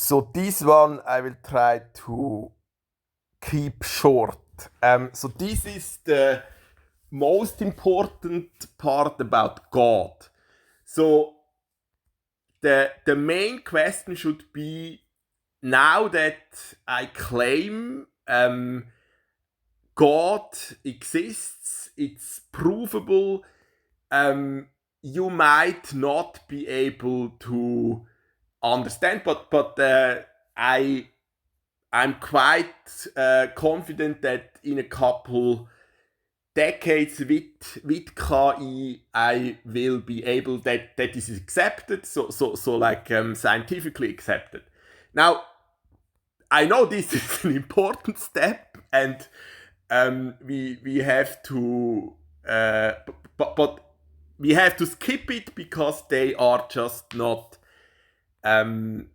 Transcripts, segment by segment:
So this one I will try to keep short. So this is the most important part about God. So the main question should be, now that I claim God exists, it's provable. Um, you might not be able to understand, but I'm quite confident that in a couple decades with KI, I will be able that is accepted, so like scientifically accepted. Now, I know this is an important step, and we have to, but we have to skip it because they are just not um,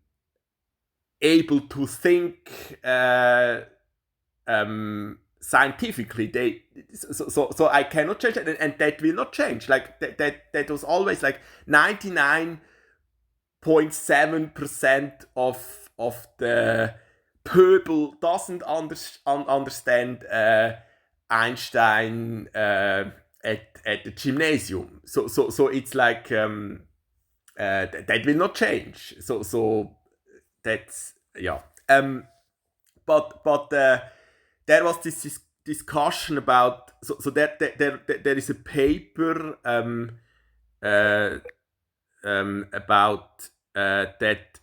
able to think scientifically. So I cannot change that, and that will not change. Like that was always like 99.7% of the people doesn't understand Einstein at the gymnasium. So it's like that will not change. So that's yeah. But there was this discussion about, so there is a paper uh, about that.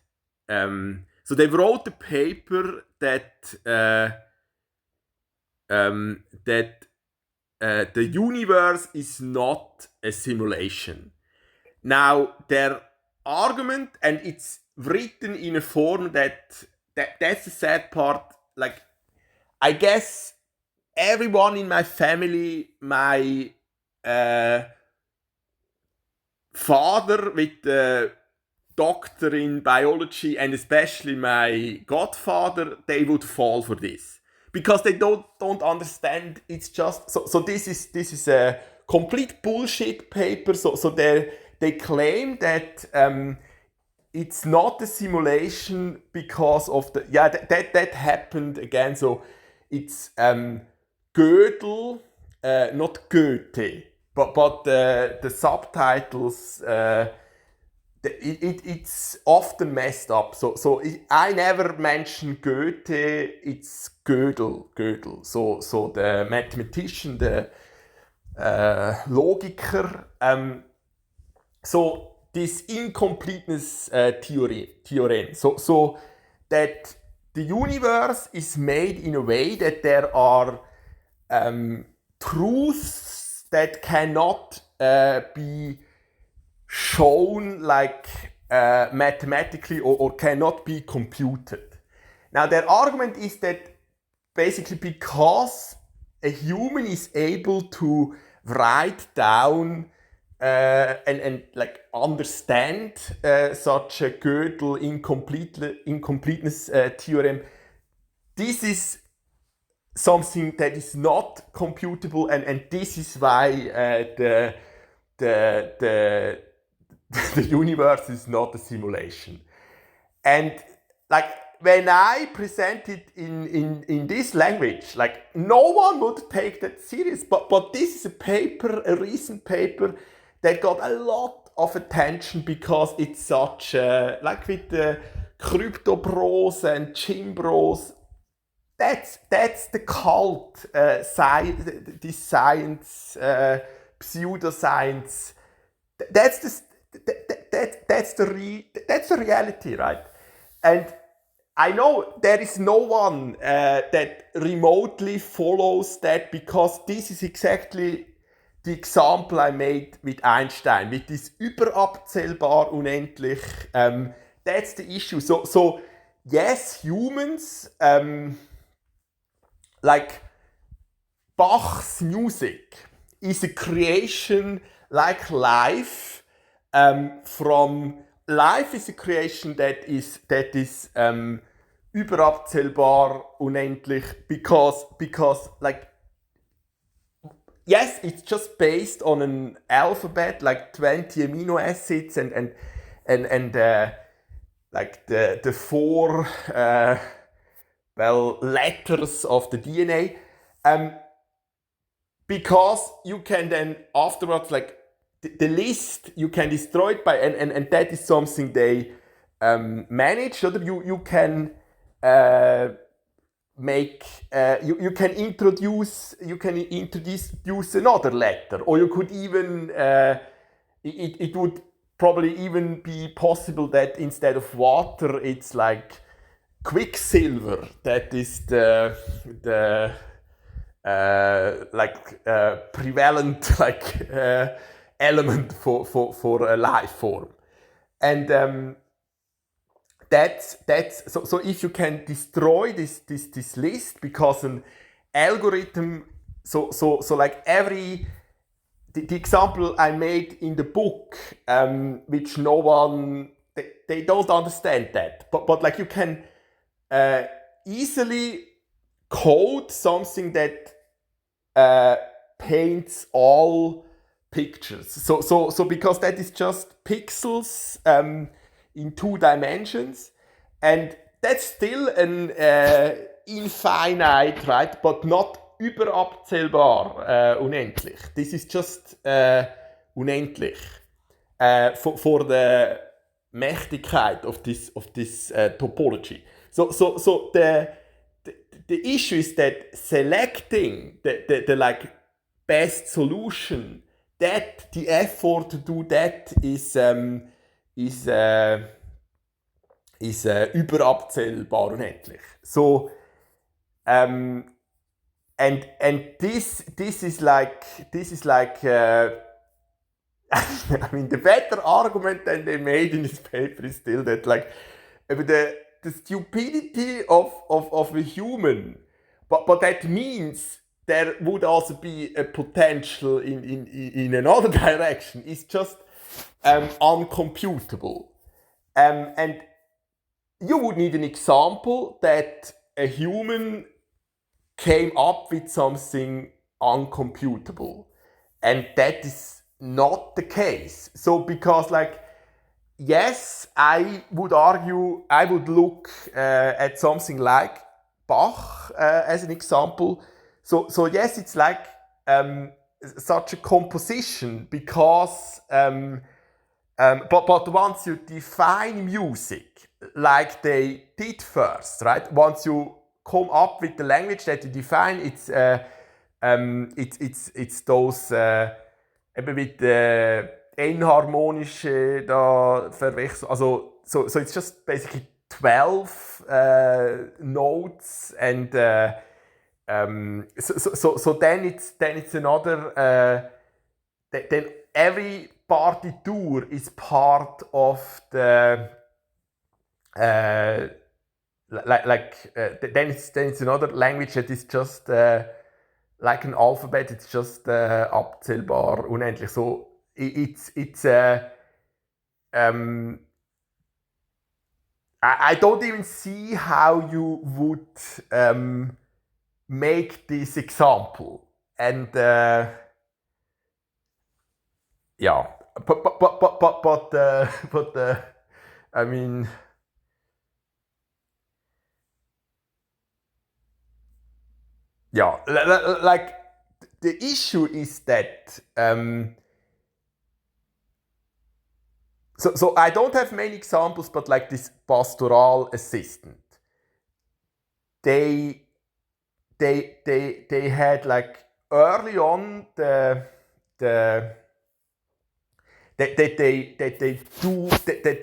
So they wrote a paper that the universe is not a simulation. Now, their argument, and it's written in a form that's the sad part. Like, I guess everyone in my family, my father with the doctor in biology, and especially my godfather, they would fall for this because they don't understand. It's just so this is a complete bullshit paper. So they claim that it's not a simulation because of the that happened again. So it's Gödel, not Goethe, but the subtitles. It's often messed up. So I never mention Goethe. It's Gödel. So the mathematician, the Logiker. So this incompleteness theorem. So that the universe is made in a way that there are truths that cannot be shown like mathematically or cannot be computed. Now their argument is that basically because a human is able to write down and like understand such a Gödel incompleteness theorem, this is something that is not computable, and this is why the the universe is not a simulation. And like when I present it in this language, like no one would take that serious. But this is a recent paper that got a lot of attention because it's such like with the crypto bros and gym bros. That's the cult science, this science, pseudoscience. That's that's the reality, right? And I know there is no one that remotely follows that, because this is exactly the example I made with Einstein, with this überabzählbar unendlich. That's the issue. So yes, humans, like Bach's music is a creation like life. From life is a creation that is überabzählbar unendlich, because like yes, it's just based on an alphabet, like 20 amino acids and like the four letters of the DNA, because you can then afterwards, like the list, you can destroy it by, and that is something they manage, so that you can make you can introduce another letter, or you could even it would probably even be possible that instead of water it's like quicksilver that is the prevalent element for a life form. And that's so if you can destroy this list, because an algorithm, so like every the example I made in the book, which no one, they don't understand that, but like you can easily code something that paints all pictures. So because that is just pixels in 2 dimensions, and that's still an infinite, right? But not überabzählbar, unendlich. This is just unendlich for the Mächtigkeit of this topology. So the issue is that selecting the like best solution, that the effort to do that is überabzählbar unendlich. So and this is like I mean, the better argument than they made in this paper is still that, like, the stupidity of a human, but that means there would also be a potential in another direction, is just uncomputable. And you would need an example that a human came up with something uncomputable, and that is not the case. So because, like, yes, I would argue, I would look at something like Bach as an example. So yes, it's like such a composition, because but once you define music like they did first, right? Once you come up with the language that you define, it's those eben mit enharmonische da verwechseln. Also so it's just basically 12 notes, and so then it's another then every partiture is part of the then it's another language that is just like an alphabet. It's just abzählbar unendlich. So it's I don't even see how you would make this example. And yeah, but I mean, yeah, like the issue is that so I don't have many examples, but like this pastoral assistant, they had, like, early on they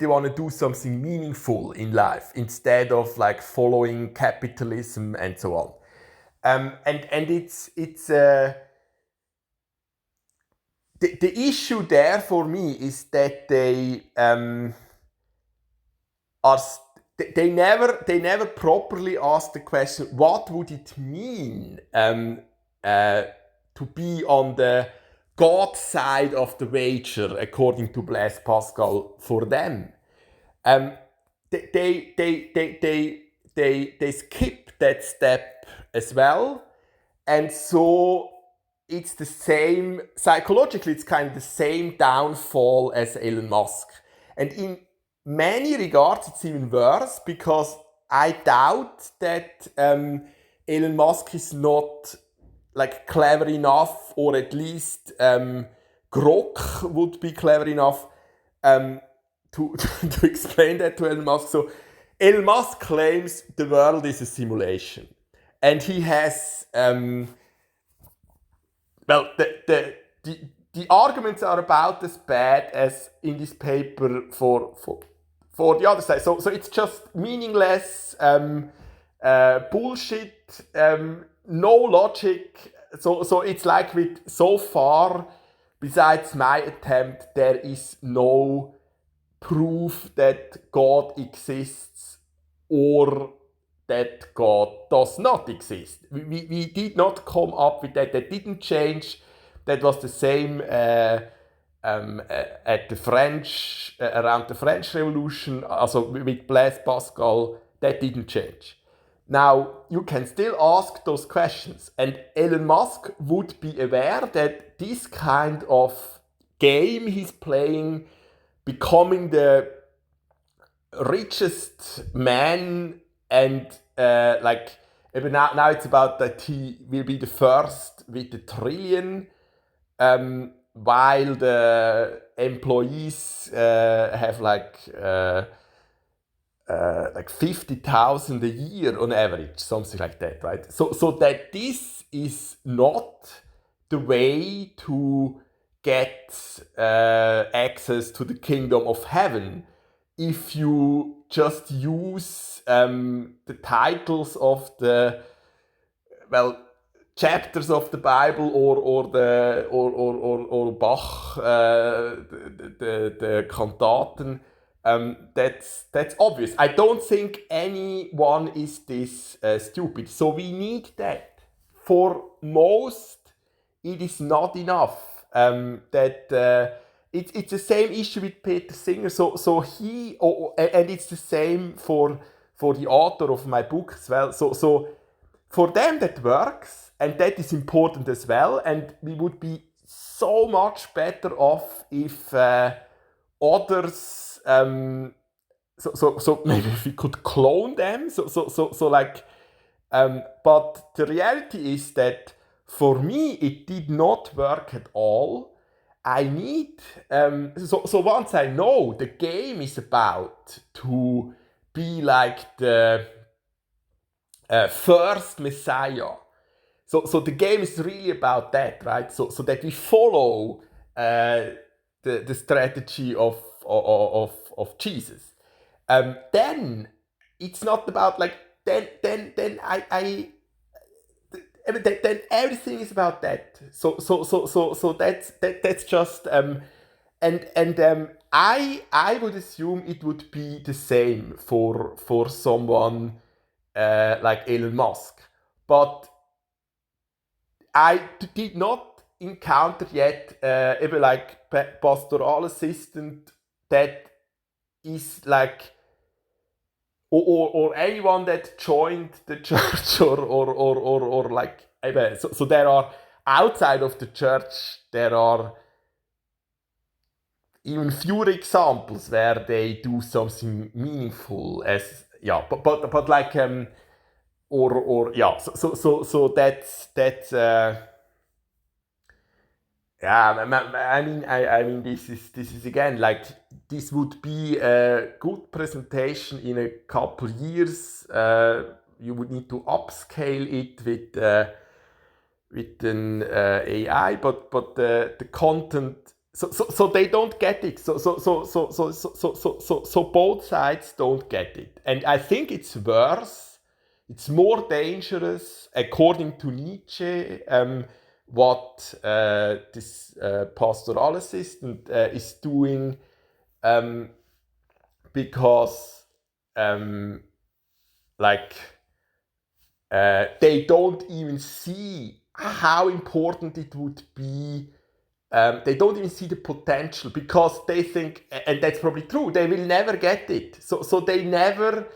want to do something meaningful in life instead of like following capitalism and so on. And it's the issue there for me is that they never properly ask the question, what would it mean to be on the God side of the wager, according to Blaise Pascal, for them. They skip that step as well, and so it's the same, psychologically it's kind of the same downfall as Elon Musk. And many regards it's even worse because I doubt that Elon Musk is not like clever enough, or at least Grok would be clever enough to to explain that to Elon Musk. So Elon Musk claims the world is a simulation, and he has well the arguments are about as bad as in this paper for the other side. So it's just meaningless bullshit, no logic. So it's like with so far, besides my attempt, there is no proof that God exists or that God does not exist. We did not come up with that. That didn't change. That was the same at the French, around the French Revolution, also with Blaise Pascal. That didn't change. Now, you can still ask those questions, and Elon Musk would be aware that this kind of game he's playing, becoming the richest man, and even now it's about that he will be the first with the trillion, while the employees have like 50,000 a year on average, something like that, right? So that this is not the way to get access to the kingdom of heaven if you just use the titles of the chapters of the Bible or Bach the Kantaten. That's obvious. I don't think anyone is this stupid. So we need that. For most, it is not enough. It's the same issue with Peter Singer. So he and it's the same for the author of my book as well. So for them that works, and that is important as well. And we would be so much better off if others. So maybe if we could clone them. But the reality is that for me it did not work at all. I need so once I know the game is about to be like the first Messiah. So the game is really about that, right? So that we follow the strategy of Jesus. Then it's not about like then then everything is about that. So that's just I would assume it would be the same for someone like Elon Musk, but I did not encounter yet even like pastoral assistant that is like or anyone that joined the church or like so there are outside of the church there are even fewer examples where they do something meaningful as but like or yeah so that's I mean this is again like this would be a good presentation in a couple years. You would need to upscale it with an AI, but the content so they don't get it. So both sides don't get it, and I think it's worse. It's more dangerous, according to Nietzsche. What this pastoral assistant is doing, because they don't even see how important it would be. They don't even see the potential because they think, and that's probably true, they will never get it. So they never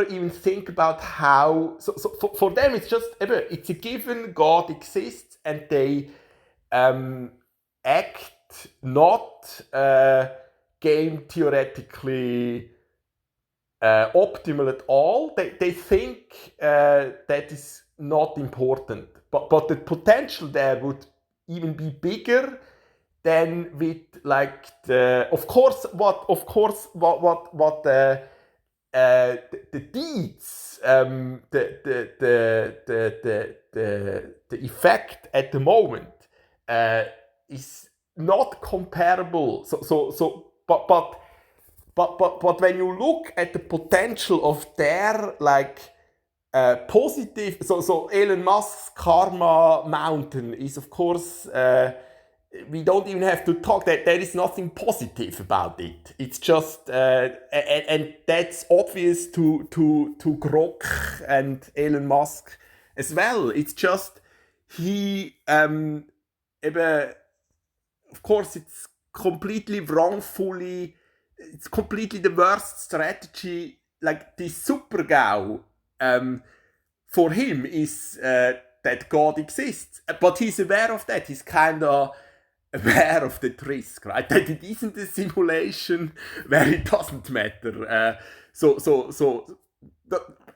even think about how. So for them, it's just it's a given. God exists, and they act not game theoretically optimal at all. They think that is not important, but the potential there would even be bigger than with like the the deeds, the effect at the moment is not comparable. But when you look at the potential of their like positive, so Elon Musk's karma mountain is of course. We don't even have to talk that there is nothing positive about it. It's just and that's obvious to Grok and Elon Musk as well. It's just he of course it's completely wrongfully, it's completely the worst strategy. Like this super GAU for him is that God exists, but he's aware of that. He's kind of aware of the risk, right? That it isn't a simulation where it doesn't matter.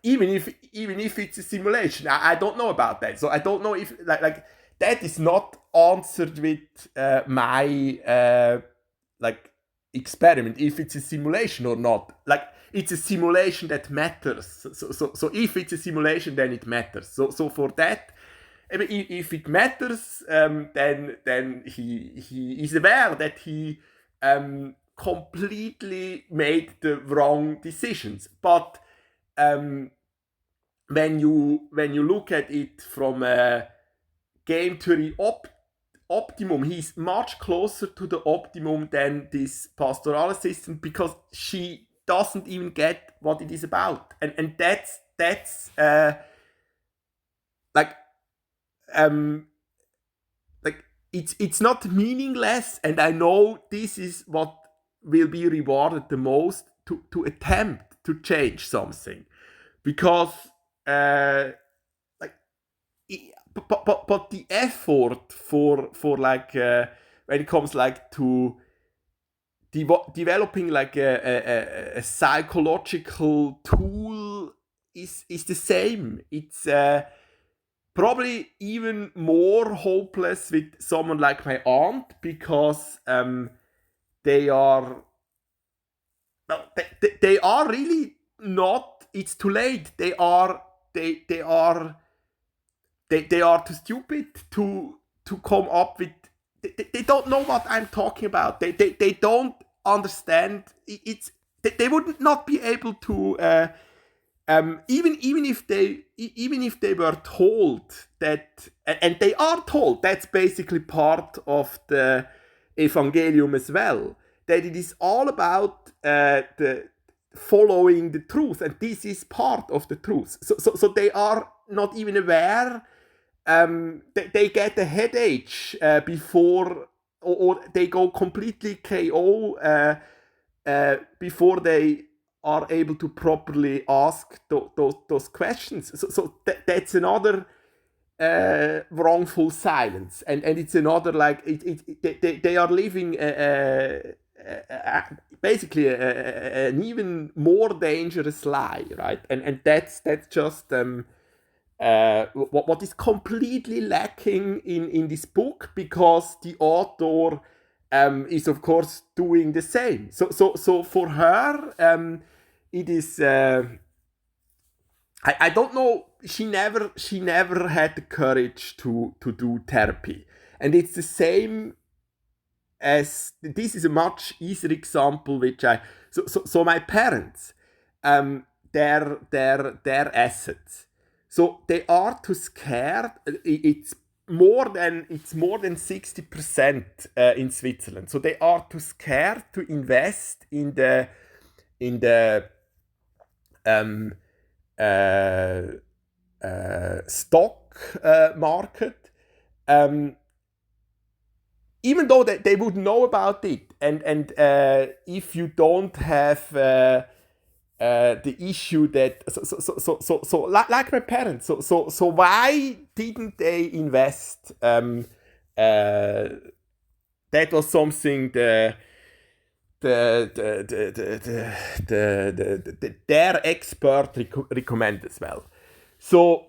Even if it's a simulation, I don't know about that. So I don't know if like that is not answered with my like experiment. If it's a simulation or not, like it's a simulation that matters. So if it's a simulation, then it matters. So for that. If it matters, then he is aware that he completely made the wrong decisions. But when you look at it from a game theory optimum, he's much closer to the optimum than this pastoral assistant, because she doesn't even get what it is about, and that's like it's not meaningless, and I know this is what will be rewarded the most, to attempt to change something, because like but the effort for like when it comes like to developing like a psychological tool is the same. It's probably even more hopeless with someone like my aunt, because they are they are really not. It's too late. They are too stupid to come up with. They don't know what I'm talking about. They don't understand. They would not be able to. Even if they were told that, and they are told, that's basically part of the evangelium as well, that it is all about the following the truth, and this is part of the truth. So they are not even aware. They get a headache before, or they go completely KO before they are able to properly ask those questions. So that's another wrongful silence, and it's another like they are living basically an even more dangerous lie, right? And that's just what is completely lacking in this book, because the author is of course doing the same. So for her, it is. I don't know. She never had the courage to do therapy, and it's the same as this is a much easier example, which so my parents, their assets. So they are too scared. It's more than 60% in Switzerland. So they are too scared to invest in the stock market. Even though they would know about it, and if you don't have the issue that so like my parents, so why didn't they invest? That was something the their expert recommend as well. So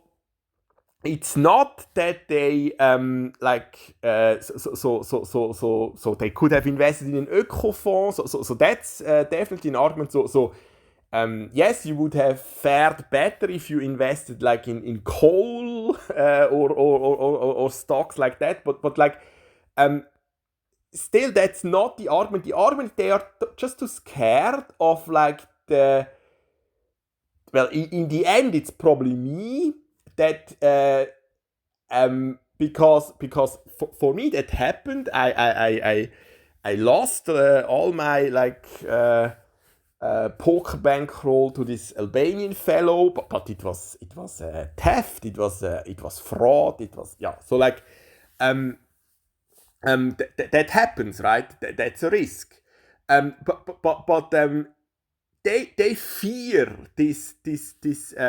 it's not that they so they could have invested in an eco-fund. So that's definitely an argument. Yes, you would have fared better if you invested like in coal or stocks like that. But like still, that's not the argument. The argument, they are just too scared of like the. Well, in the end, it's probably me that because for me that happened. I lost all my like poker bankroll to this Albanian fellow, but it was theft. It was fraud. It was So like that happens, right? That's a risk. But they fear this that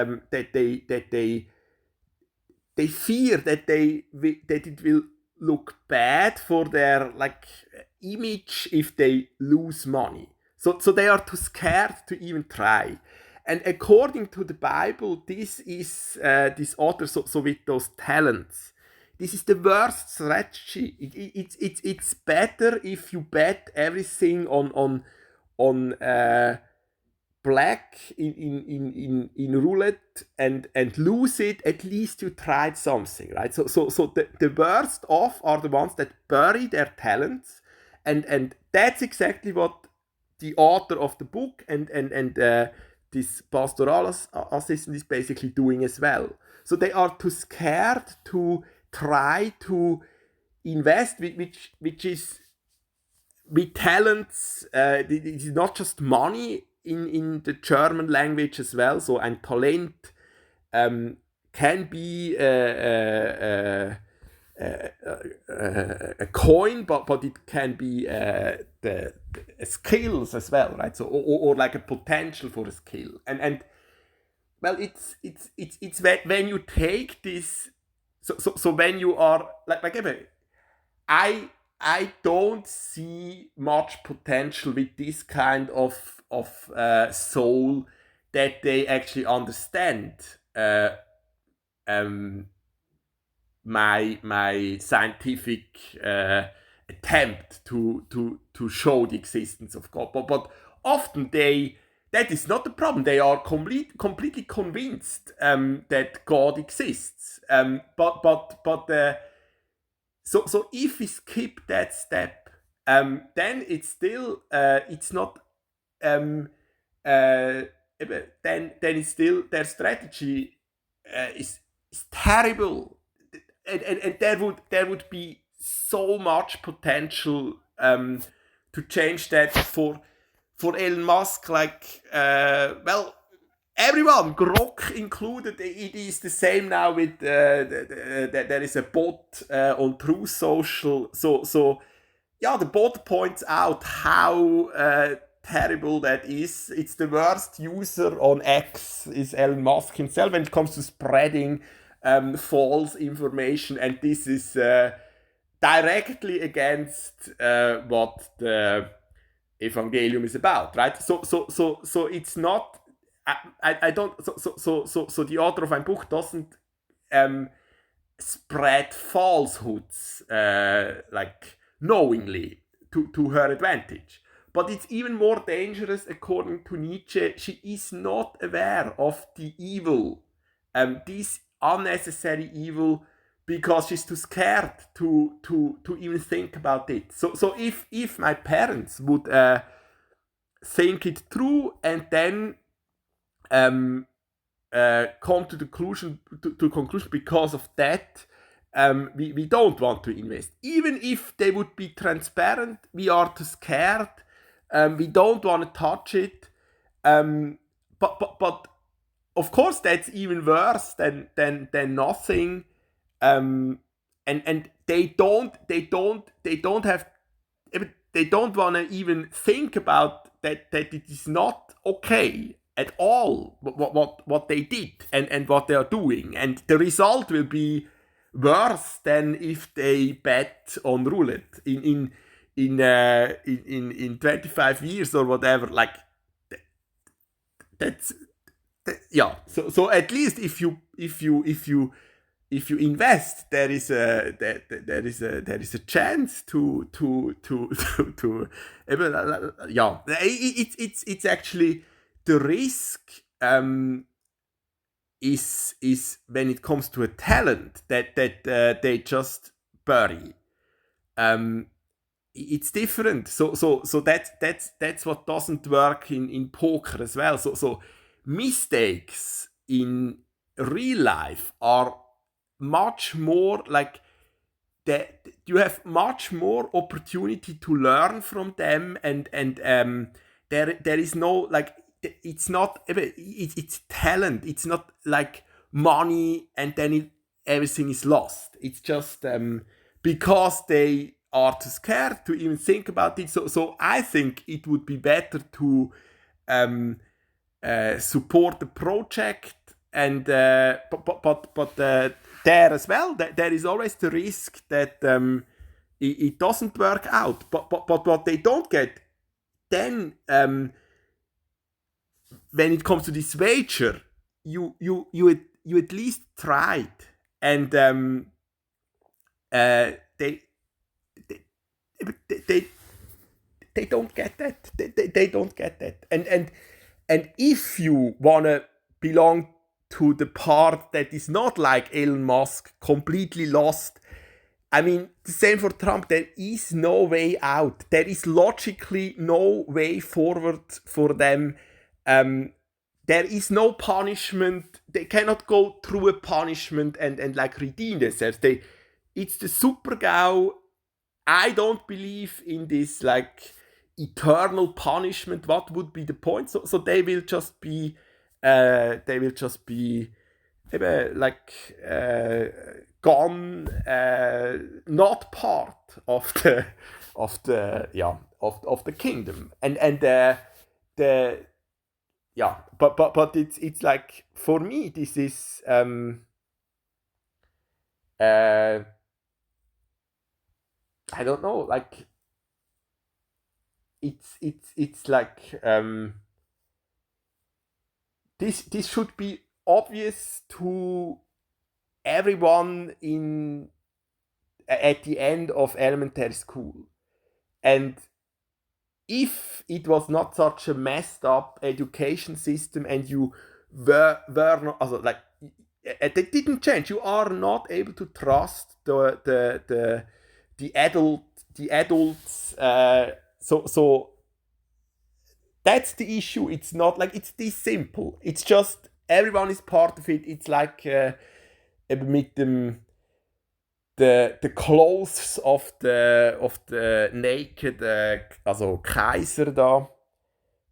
they fear that it will look bad for their like image if they lose money. So they are too scared to even try. And according to the Bible, this is this author, so with those talents, this is the worst strategy. It's better if you bet everything on black in roulette and lose it. At least you tried something, right? So the worst off are the ones that bury their talents, and that's exactly what the author of the book and this pastoral assistant is basically doing as well. So they are too scared to try to invest, which is with talents. It is not just money in the German language as well. So ein Talent can be a coin, but it can be the skills as well, right? So or like a potential for a skill, and well, it's when you take this. So when you are like I don't see much potential with this kind of soul that they actually understand my scientific attempt to show the existence of God. But often that is not the problem. They are completely convinced that God exists. So if we skip that step, then it's still it's not then it's still their strategy is terrible, and there would be so much potential to change that for Elon Musk. Like everyone, Grok included. It is the same now with there is a bot on Truth Social. So the bot points out how terrible that is. It's the worst user on X is Elon Musk himself when it comes to spreading false information, and this is directly against what the Evangelium is about, right? So it's not. I don't. So the author of ein Buch doesn't spread falsehoods like knowingly to her advantage. But it's even more dangerous, according to Nietzsche. She is not aware of the evil, this unnecessary evil, because she's too scared to even think about it. So if my parents would think it through and then come to the conclusion because of that, we don't want to invest. Even if they would be transparent, we are too scared. We don't want to touch it. But of course that's even worse than nothing. And they don't want to even think about that it is not okay at all what they did and what they are doing, and the result will be worse than if they bet on roulette. In in 25 years or whatever. Like that's yeah. So at least if you invest, there is a chance to yeah. It's actually the risk. Is when it comes to a talent that they just bury. It's different. So that's what doesn't work in poker as well. So mistakes in real life are much more like that. You have much more opportunity to learn from them, and there is no like it's not it's talent. It's not like money and then everything is lost. It's just because they are too scared to even think about it. So I think it would be better to support the project, and but there as well, there is always the risk that it doesn't work out. But what they don't get then, when it comes to this wager, you at least tried, and they they they don't get that. They don't get that. And if you wanna belong to the part that is not like Elon Musk, completely lost. I mean, the same for Trump. There is no way out. There is logically no way forward for them. There is no punishment. They cannot go through a punishment and like redeem themselves. It's the super GAU. I don't believe in this like eternal punishment. What would be the point? So they will just be like gone, not part of the kingdom, and the yeah, but it's like for me this is I don't know, like it's like this should be obvious to everyone in at the end of elementary school. And if it was not such a messed up education system and you were not also like they didn't change, you are not able to trust the adults, so that's the issue. It's not like it's this simple. It's just everyone is part of it. It's like mit dem the clothes of the naked also Kaiser da.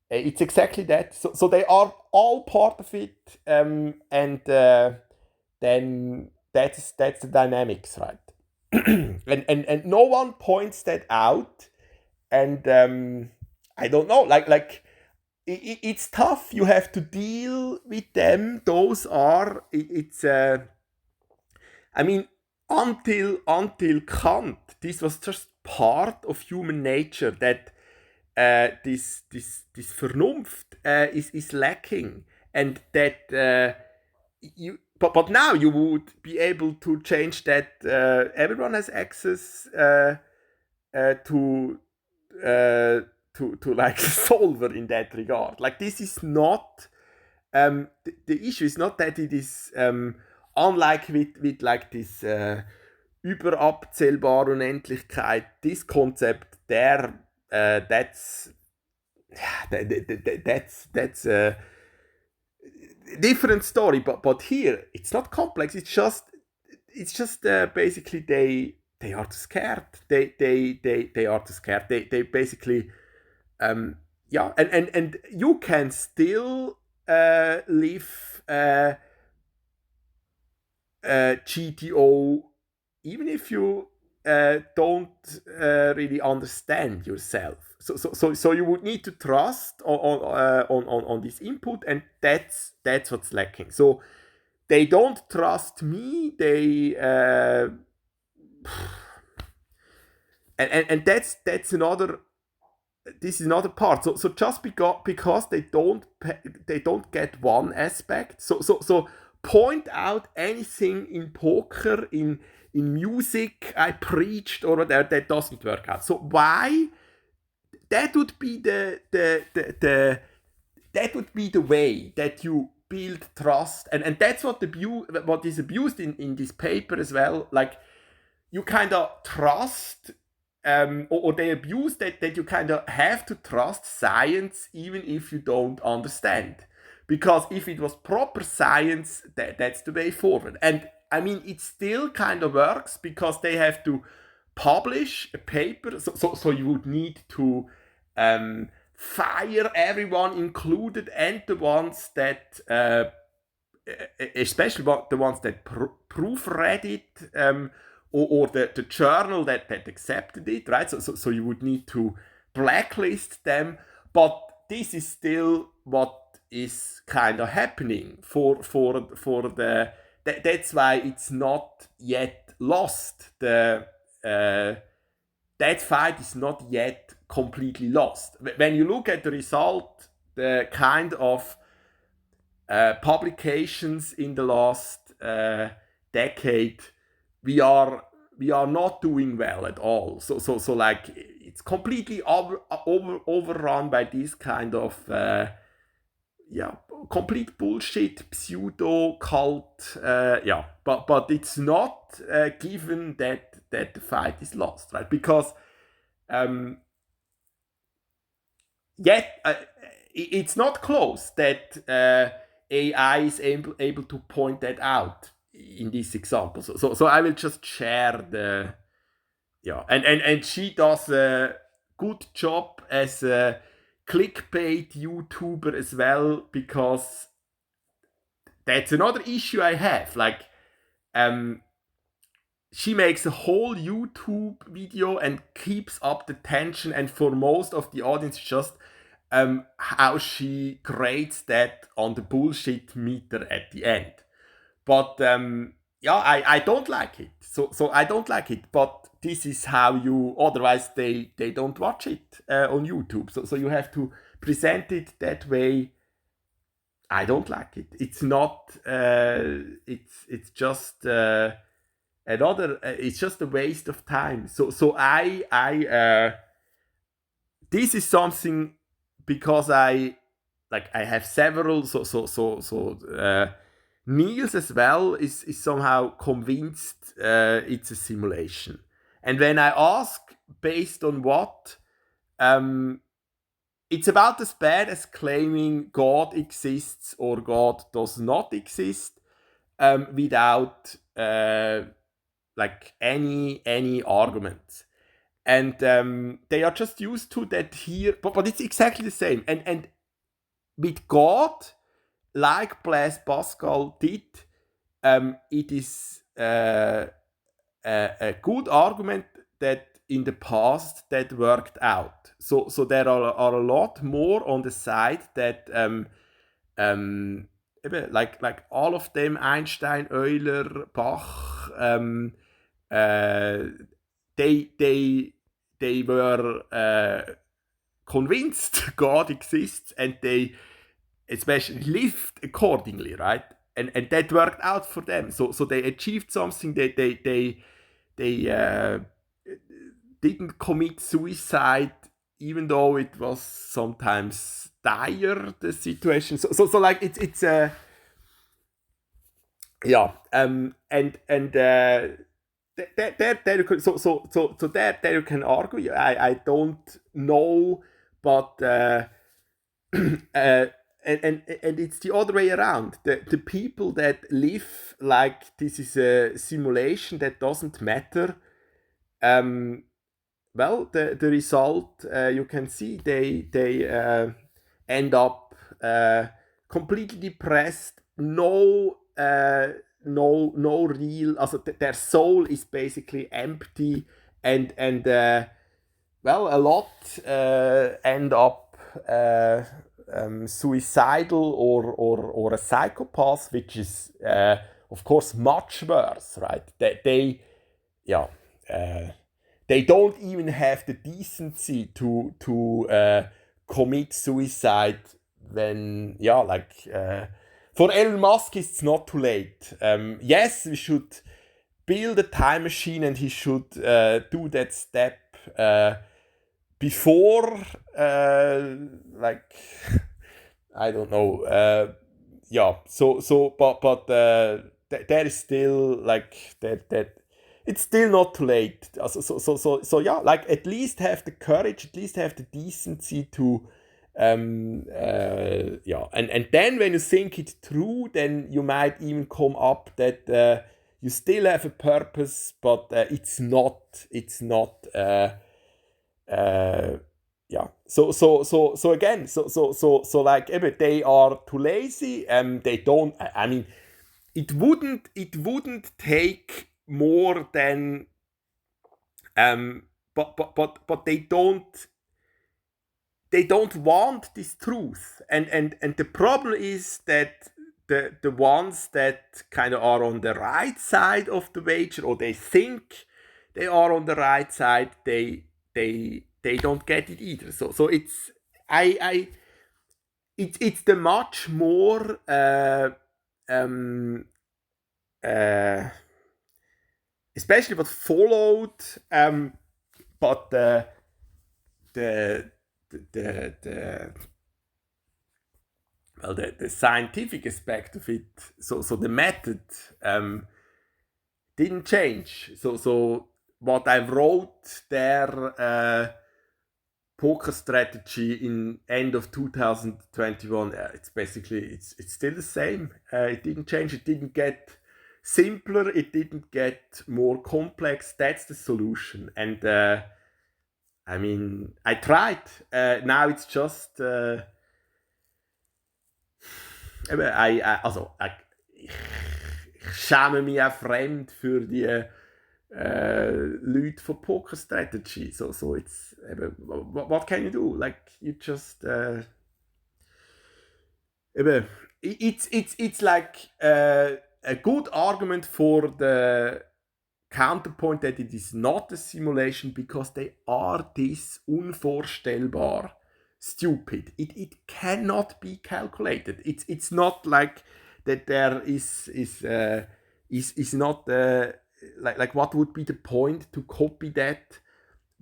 It's exactly that. So they are all part of it, and then that's the dynamics, right? and no one points that out, and I don't know, like it's tough. You have to deal with them. Those are it's I mean, until Kant, this was just part of human nature that this Vernunft is lacking, and that but now you would be able to change that. Everyone has access to like solver in that regard. Like this is not the issue is not that it is unlike with like this überabzählbare Unendlichkeit. This concept there, that's a different story. But here it's not complex. It's just basically they are too scared. They are too scared. They basically yeah, and you can still live GTO even if you don't really understand yourself. So you would need to trust on this input, and that's what's lacking. So they don't trust me. and that's another. This is another part. So just because they don't get one aspect. So point out anything in poker, in music I preached or whatever that doesn't work out. So why? That would be the that would be the way that you build trust, and that's what is abused in this paper as well. Like, you kind of trust, or they abuse that you kind of have to trust science even if you don't understand, because if it was proper science, that's the way forward. And I mean, it still kind of works because they have to publish a paper, so you would need to fire everyone included, and the ones that especially the ones that proofread it, or the journal that accepted it, right? So you would need to blacklist them, but this is still what is kind of happening for the. That's why it's not yet lost. That fight is not yet completely lost. When you look at the result, the kind of publications in the last decade, we are not doing well at all. So like, it's completely overrun by this kind of complete bullshit, pseudo cult. But it's not given that the fight is lost, right? Because yet it's not close that AI is able to point that out in this example. So I will just share the and she does a good job as a clickbait YouTuber as well, because that's another issue I have. Like, she makes a whole YouTube video and keeps up the tension, and for most of the audience, just how she grades that on the bullshit meter at the end. But I don't like it. So I don't like it. But this is how you. Otherwise, they don't watch it on YouTube. So you have to present it that way. I don't like it. It's not. It's just another. It's just a waste of time. So I this is something, because I have several. Niels as well is somehow convinced it's a simulation. And when I ask based on what, it's about as bad as claiming God exists or God does not exist, without any argument. And they are just used to that here, but it's exactly the same. And with God, like Blaise Pascal did, it is a good argument that in the past that worked out. So there are a lot more on the side that like all of them, Einstein, Euler, Bach, they were convinced God exists, and they especially lived accordingly, right? And that worked out for them. So they achieved something. They didn't commit suicide, even though it was sometimes dire, the situation. So like, it's there you can, there you can argue. I don't know, but and it's the other way around. The people that live like this is a simulation that doesn't matter, well, the result, you can see they end up completely depressed. No real. Also, their soul is basically empty, and well, a lot end up suicidal or a psychopath, which is of course much worse, right? They yeah. they don't even have the decency to commit suicide when, yeah, like, for Elon Musk, it's not too late. Yes, we should build a time machine, and he should do that step before, like, I don't know. Yeah. There is still like that. It's still not too late. So yeah. Like, at least have the courage. At least have the decency to. Yeah. And then when you think it through, then you might even come up that you still have a purpose, but it's not. It's not. Yeah. So again, so like, they are too lazy. They don't. I mean, it wouldn't take more than but they don't want this truth, and the problem is that the ones that kind of are on the right side of the wager, or they think they are on the right side, they don't get it either. So I it's the much more uh, especially what followed, but the the well, the scientific aspect of it, so the method didn't change. So what I wrote there, poker strategy in end of 2021, it's basically it's still the same. It didn't change. It didn't get simpler. It didn't get more complex. That's the solution. And I mean, I tried. Now it's just also, ich schäme mich auch fremd für die Leute von Poker Strategy. So it's what can you do? Like, you just it's like a good argument for the counterpoint that it is not a simulation, because they are this unvorstellbar stupid. It cannot be calculated. It's not like that there is not like what would be the point to copy that.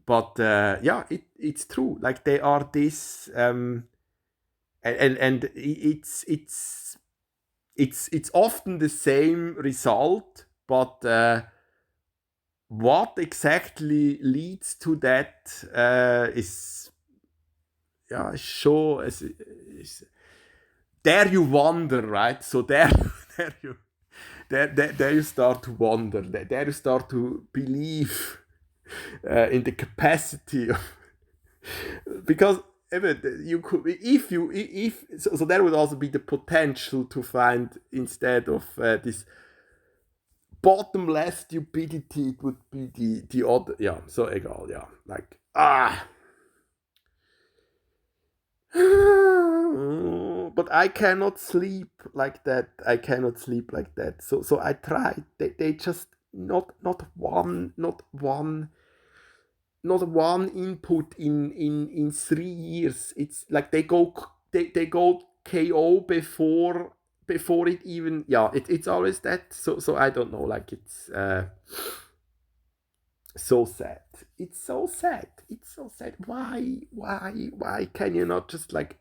But yeah, it's true. Like, they are this and it's often the same result, but what exactly leads to that is, yeah, sure, is there you wonder, right? So there there you there you start to wonder. There you start to believe in the capacity of, because you could, if so there would also be the potential to find, instead of this bottomless stupidity, it would be the other, yeah. So egal, yeah, like, but I cannot sleep like that. I cannot sleep like that. So I tried. They just not one input in 3 years. It's like they go KO before it even, yeah, it's always that. So I don't know, like, it's so sad. It's so sad. Why can you not just, like,